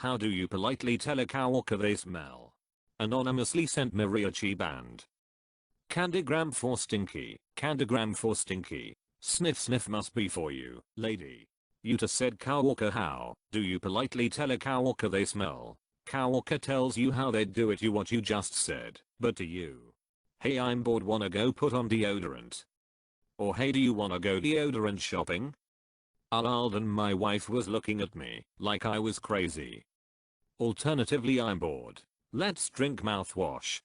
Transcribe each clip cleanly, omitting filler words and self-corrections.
How do you politely tell a coworker they smell? Anonymously sent mariachi band. Candygram for stinky, candygram for stinky. Sniff sniff must be for you, lady. Yuta said coworker, how do you politely tell a coworker they smell? Coworker tells you how they'd do it, you what you just said, but to you. Hey, I'm bored, wanna go put on deodorant? Or hey, do you wanna go deodorant shopping? Alden, my wife was looking at me like I was crazy. Alternatively, I'm bored. Let's drink mouthwash.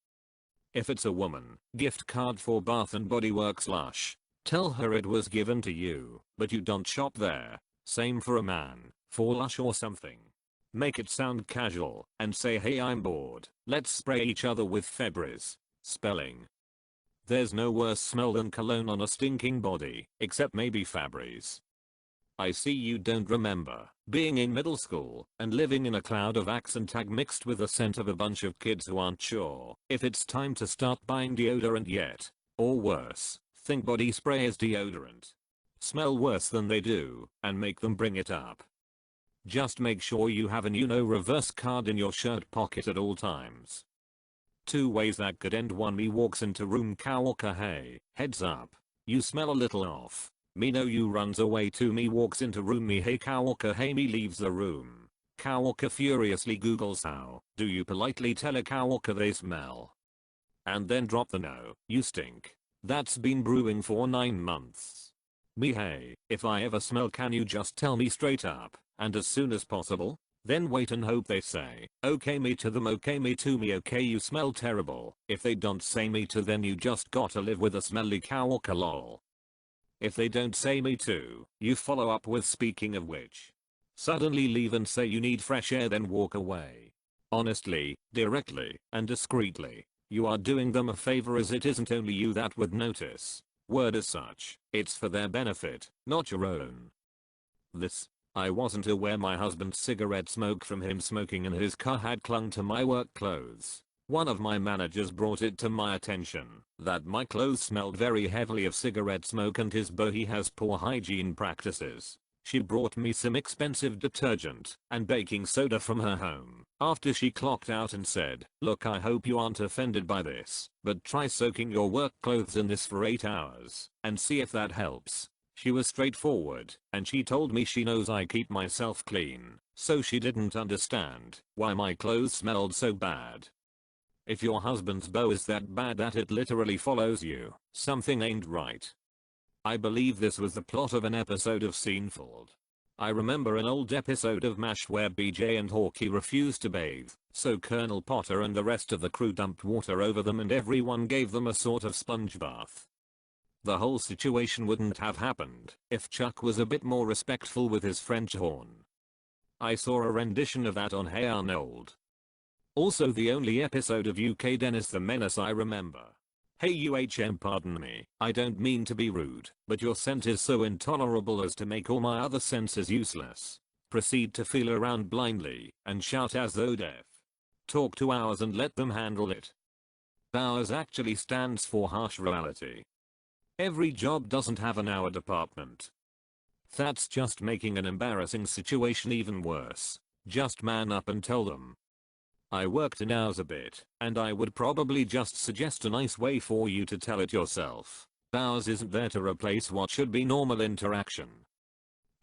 If it's a woman, gift card for Bath and Body Works Lush. Tell her it was given to you, but you don't shop there. Same for a man, for Lush or something. Make it sound casual and say, hey, I'm bored. Let's spray each other with Febreze. Spelling. There's no worse smell than cologne on a stinking body, except maybe Febreze. I see you don't remember being in middle school and living in a cloud of Axe tag mixed with the scent of a bunch of kids who aren't sure if it's time to start buying deodorant yet. Or worse, think body spray is deodorant. Smell worse than they do and make them bring it up. Just make sure you have an reverse card in your shirt pocket at all times. 2 ways that could end. 1, me walks into room coworker, hey, heads up. You smell a little off. Me know you runs away. 2, me walks into room, me hey coworker, hey, me leaves the room. Coworker furiously googles how do you politely tell a coworker they smell? And then drop the no, you stink. That's been brewing for 9 months. Me hey, if I ever smell, can you just tell me straight up and as soon as possible? Then wait and hope they say, okay me to them, okay me to me, okay you smell terrible. If they don't say me to, then you just gotta live with a smelly coworker, lol. If they don't say me too, you follow up with speaking of which. Suddenly leave and say you need fresh air, then walk away. Honestly, directly, and discreetly, you are doing them a favor, as it isn't only you that would notice. Word as such, it's for their benefit, not your own. I wasn't aware my husband's cigarette smoke from him smoking in his car had clung to my work clothes. One of my managers brought it to my attention that my clothes smelled very heavily of cigarette smoke and his boy has poor hygiene practices. She brought me some expensive detergent and baking soda from her home after she clocked out and said, look, I hope you aren't offended by this, but try soaking your work clothes in this for 8 hours and see if that helps. She was straightforward and she told me she knows I keep myself clean, so she didn't understand why my clothes smelled so bad. If your husband's bow is that bad that it literally follows you, something ain't right. I believe this was the plot of an episode of Seinfeld. I remember an old episode of MASH where BJ and Hawkeye refused to bathe, so Colonel Potter and the rest of the crew dumped water over them and everyone gave them a sort of sponge bath. The whole situation wouldn't have happened if Chuck was a bit more respectful with his French horn. I saw a rendition of that on Hey Arnold. Also the only episode of UK Dennis the Menace I remember. Hey pardon me, I don't mean to be rude, but your scent is so intolerable as to make all my other senses useless. Proceed to feel around blindly and shout as though deaf. Talk to ours and let them handle it. Ours actually stands for harsh reality. Every job doesn't have an hour department. That's just making an embarrassing situation even worse. Just man up and tell them. I worked in hours a bit, and I would probably just suggest a nice way for you to tell it yourself. Ours isn't there to replace what should be normal interaction.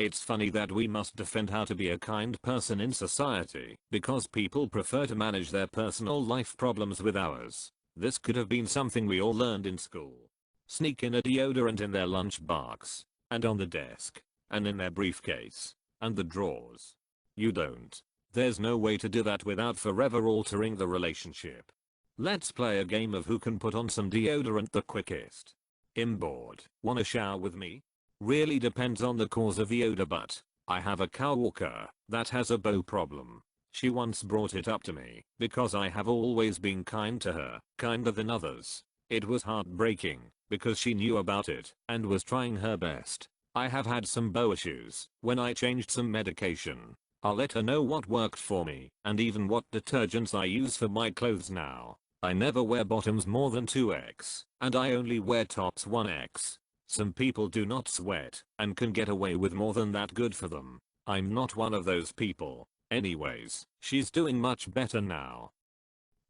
It's funny that we must defend how to be a kind person in society, because people prefer to manage their personal life problems with ours. This could have been something we all learned in school. Sneak in a deodorant in their lunch box, and on the desk, and in their briefcase, and the drawers. You don't. There's no way to do that without forever altering the relationship. Let's play a game of who can put on some deodorant the quickest. I'm bored. Wanna shower with me? Really depends on the cause of the odor, but I have a coworker that has a bow problem. She once brought it up to me because I have always been kind to her, kinder than others. It was heartbreaking because she knew about it and was trying her best. I have had some bow issues when I changed some medication. I'll let her know what worked for me and even what detergents I use for my clothes now. I never wear bottoms more than 2x, and I only wear tops 1x. Some people do not sweat and can get away with more than that, good for them. I'm not one of those people. Anyways, she's doing much better now.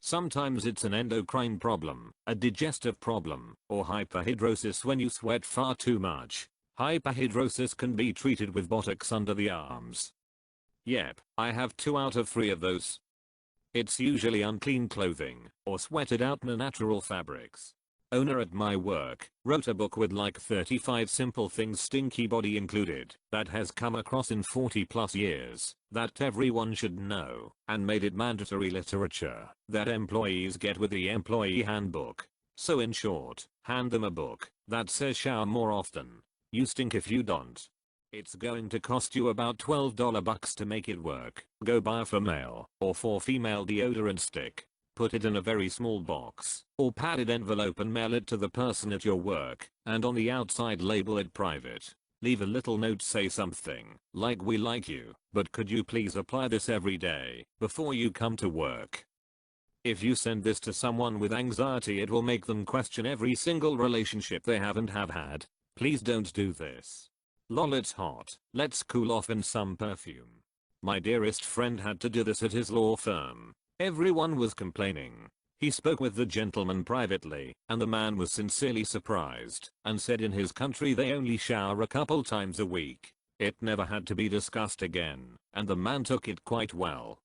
Sometimes it's an endocrine problem, a digestive problem, or hyperhidrosis when you sweat far too much. Hyperhidrosis can be treated with Botox under the arms. Yep, I have 2 out of 3 of those. It's usually unclean clothing, or sweated out natural fabrics. Owner at my work wrote a book with like 35 simple things stinky body included that has come across in 40 plus years that everyone should know and made it mandatory literature that employees get with the employee handbook. So in short, hand them a book that says shower more often. You stink if you don't. It's going to cost you about $12 bucks to make it work. Go buy for male or for female deodorant stick. Put it in a very small box or padded envelope and mail it to the person at your work, and on the outside label it private. Leave a little note, say something like, "We like you, but could you please apply this every day before you come to work." If you send this to someone with anxiety, it will make them question every single relationship they have and have had. Please don't do this. Lol, it's hot. Let's cool off in some perfume. My dearest friend had to do this at his law firm. Everyone was complaining. He spoke with the gentleman privately, and the man was sincerely surprised and said in his country they only shower a couple times a week. It never had to be discussed again, and the man took it quite well.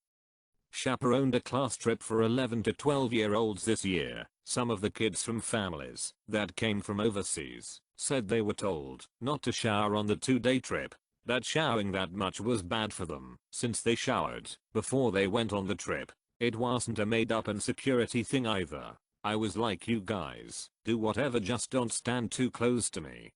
Chaperoned a class trip for 11 to 12-year-olds this year. Some of the kids from families that came from overseas said they were told not to shower on the 2-day trip, that showering that much was bad for them since they showered before they went on the trip. It wasn't a made up insecurity thing either. I was like, you guys, do whatever, just don't stand too close to me.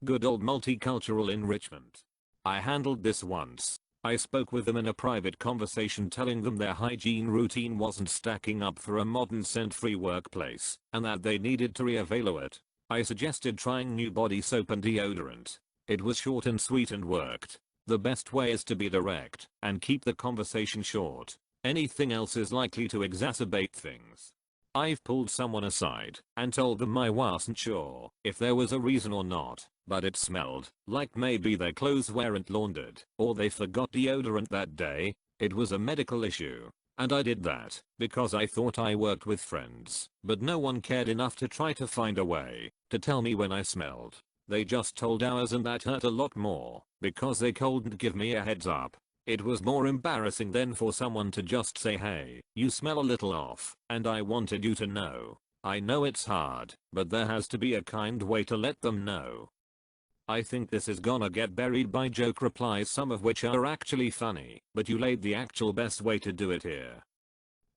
Good old multicultural enrichment. I handled this once. I spoke with them in a private conversation telling them their hygiene routine wasn't stacking up for a modern scent-free workplace and that they needed to reevaluate. I suggested trying new body soap and deodorant. It was short and sweet and worked. The best way is to be direct and keep the conversation short. Anything else is likely to exacerbate things. I've pulled someone aside and told them I wasn't sure if there was a reason or not, but it smelled like maybe their clothes weren't laundered or they forgot deodorant that day. It was a medical issue. And I did that because I thought I worked with friends, but no one cared enough to try to find a way to tell me when I smelled. They just told ours, and that hurt a lot more because they couldn't give me a heads up. It was more embarrassing than for someone to just say, "Hey, you smell a little off," and I wanted you to know. I know it's hard, but there has to be a kind way to let them know. I think this is gonna get buried by joke replies, some of which are actually funny, but you laid the actual best way to do it here.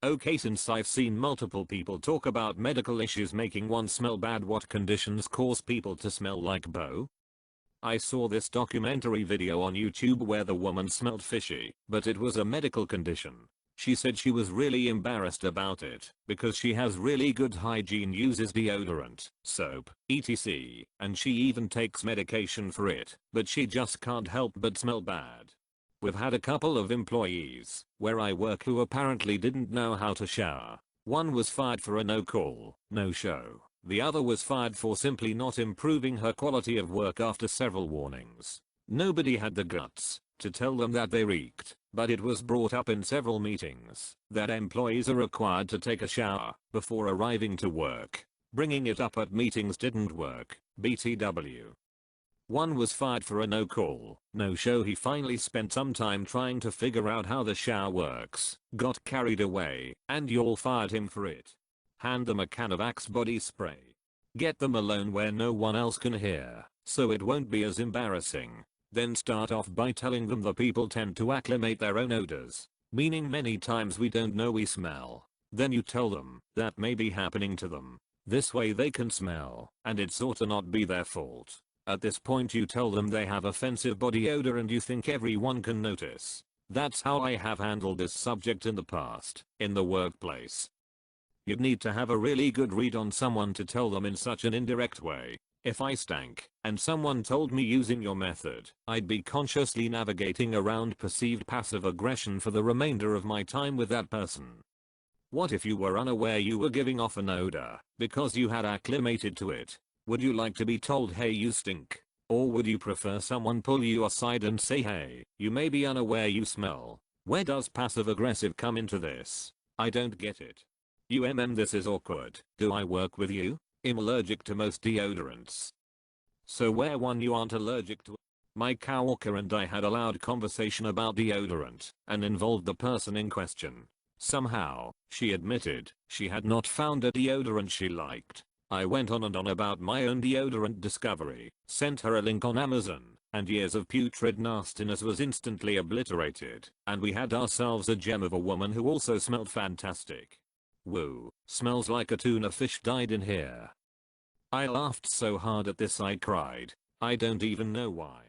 Okay, since I've seen multiple people talk about medical issues making one smell bad, what conditions cause people to smell like Bo? I saw this documentary video on YouTube where the woman smelled fishy, but it was a medical condition. She said she was really embarrassed about it because she has really good hygiene, uses deodorant, soap, etc. and she even takes medication for it, but she just can't help but smell bad. We've had a couple of employees where I work who apparently didn't know how to shower. One was fired for a no-call, no-show. The other was fired for simply not improving her quality of work after several warnings. Nobody had the guts to tell them that they reeked, but it was brought up in several meetings that employees are required to take a shower before arriving to work. Bringing it up at meetings didn't work. BTW. One was fired for a no-call, no-show. He finally spent some time trying to figure out how the shower works, got carried away, and y'all fired him for it. Hand them a can of Axe body spray. Get them alone where no one else can hear, so it won't be as embarrassing. Then start off by telling them the people tend to acclimate their own odors, meaning many times we don't know we smell. Then you tell them that may be happening to them. This way they can smell, and it's sorta not be their fault. At this point you tell them they have offensive body odor and you think everyone can notice. That's how I have handled this subject in the past, in the workplace. You'd need to have a really good read on someone to tell them in such an indirect way. If I stank and someone told me using your method, I'd be consciously navigating around perceived passive aggression for the remainder of my time with that person. What if you were unaware you were giving off an odor because you had acclimated to it? Would you like to be told, "Hey, you stink"? Or would you prefer someone pull you aside and say, "Hey, you may be unaware you smell"? Where does passive aggressive come into this? I don't get it. This is awkward. Do I work with you? I'm allergic to most deodorants. So where one you aren't allergic to? My coworker and I had a loud conversation about deodorant and involved the person in question. Somehow, she admitted she had not found a deodorant she liked. I went on and on about my own deodorant discovery, sent her a link on Amazon, and years of putrid nastiness was instantly obliterated, and we had ourselves a gem of a woman who also smelled fantastic. Woo, smells like a tuna fish died in here. I laughed so hard at this I cried. I don't even know why.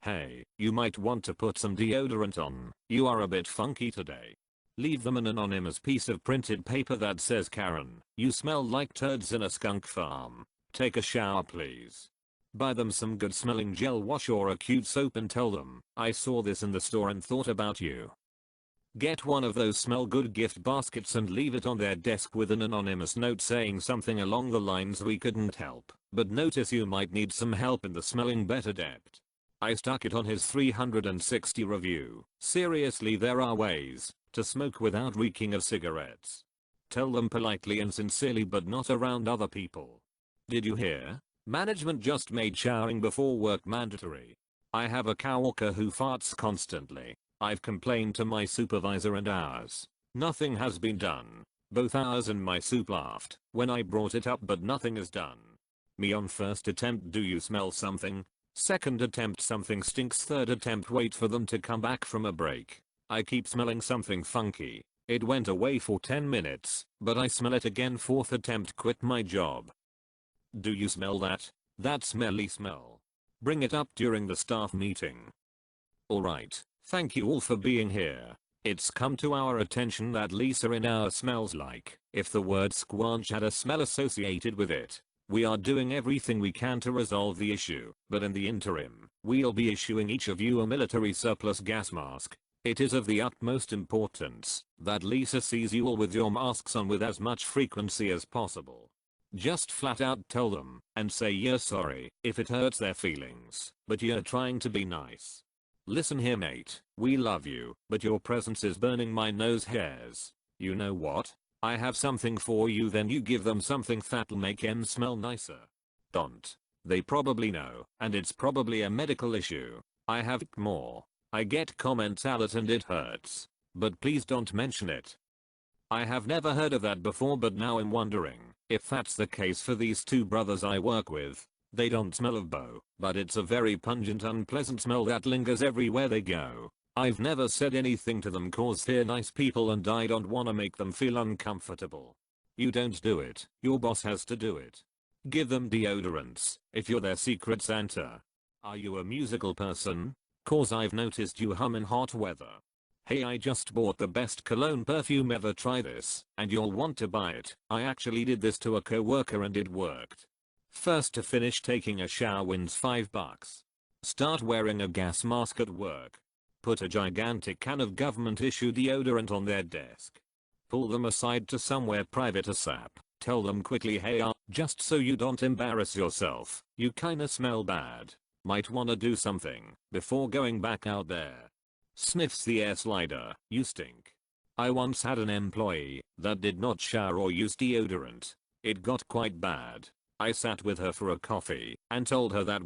Hey, you might want to put some deodorant on, you are a bit funky today. Leave them an anonymous piece of printed paper that says, Karen, you smell like turds in a skunk farm. Take a shower please. Buy them some good smelling gel wash or a cute soap and tell them, I saw this in the store and thought about you. Get one of those smell good gift baskets and leave it on their desk with an anonymous note saying something along the lines, we couldn't help, but notice you might need some help in the smelling better depth. I stuck it on his 360 review. Seriously, there are ways to smoke without reeking of cigarettes. Tell them politely and sincerely, but not around other people. Did you hear? Management just made showering before work mandatory. I have a coworker who farts constantly. I've complained to my supervisor and ours. Nothing has been done. Both ours and my soup laughed when I brought it up, but nothing is done. Me on first attempt, do you smell something? Second attempt, something stinks. Third attempt, wait for them to come back from a break. I keep smelling something funky. It went away for 10 minutes, but I smell it again. Fourth attempt, quit my job. Do you smell that? That smelly smell. Bring it up during the staff meeting. Alright, thank you all for being here. It's come to our attention that Lisa in our smells like if the word squanch had a smell associated with it. We are doing everything we can to resolve the issue, but in the interim, we'll be issuing each of you a military surplus gas mask. It is of the utmost importance that Lisa sees you all with your masks on with as much frequency as possible. Just flat out tell them and say you're sorry if it hurts their feelings, but you're trying to be nice. Listen here mate, we love you, but your presence is burning my nose hairs. You know what? I have something for you. Then you give them something that'll make them smell nicer. Don't. They probably know, and it's probably a medical issue. I have more. I get comments at it and it hurts. But please don't mention it. I have never heard of that before, but now I'm wondering if that's the case for these two brothers I work with. They don't smell of Bo, but it's a very pungent, unpleasant smell that lingers everywhere they go. I've never said anything to them cause they're nice people and I don't wanna make them feel uncomfortable. You don't do it, your boss has to do it. Give them deodorants if you're their secret Santa. Are you a musical person? Cause I've noticed you hum in hot weather. Hey, I just bought the best cologne perfume ever, try this and you'll want to buy it. I actually did this to a coworker and it worked. First to finish taking a shower wins $5. Start wearing a gas mask at work. Put a gigantic can of government issue deodorant on their desk. Pull them aside to somewhere private ASAP. Tell them quickly, hey just so you don't embarrass yourself, you kinda smell bad. Might wanna do something before going back out there. Sniffs the air slider, you stink. I once had an employee that did not shower or use deodorant. It got quite bad. I sat with her for a coffee and told her that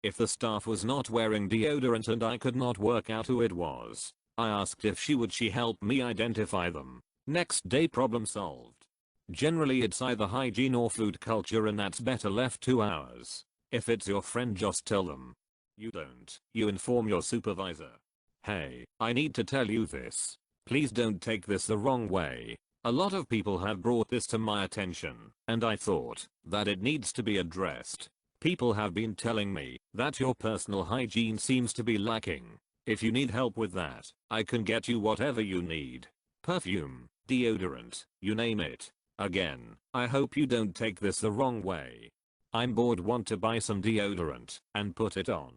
if the staff was not wearing deodorant and I could not work out who it was, I asked if she would help me identify them. Next day, problem solved. Generally it's either hygiene or food culture, and that's better left to ours. If it's your friend, just tell them. You don't. You inform your supervisor. Hey, I need to tell you this. Please don't take this the wrong way. A lot of people have brought this to my attention, and I thought that it needs to be addressed. People have been telling me that your personal hygiene seems to be lacking. If you need help with that, I can get you whatever you need. Perfume, deodorant, you name it. Again, I hope you don't take this the wrong way. I'm bored, want to buy some deodorant and put it on.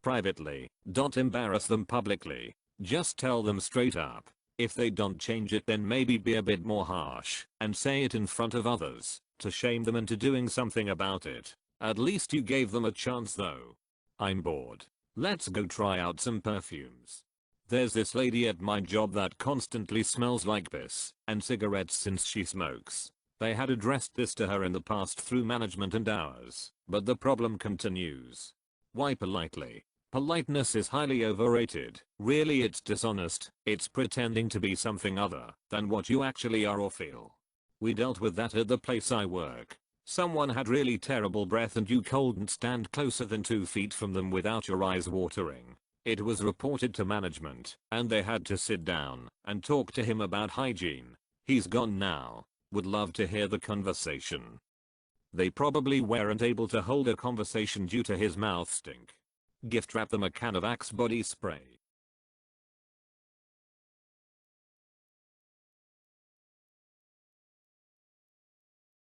Privately, don't embarrass them publicly. Just tell them straight up. If they don't change it, then maybe be a bit more harsh and say it in front of others to shame them into doing something about it. At least you gave them a chance though. I'm bored. Let's go try out some perfumes. There's this lady at my job that constantly smells like piss and cigarettes since she smokes. They had addressed this to her in the past through management and ours, but the problem continues. Why politely? Politeness is highly overrated. Really, it's dishonest. It's pretending to be something other than what you actually are or feel. We dealt with that at the place I work. Someone had really terrible breath and you couldn't stand closer than 2 feet from them without your eyes watering. It was reported to management, and they had to sit down and talk to him about hygiene. He's gone now. Would love to hear the conversation. They probably weren't able to hold a conversation due to his mouth stink. Gift wrap them a can of Axe body spray.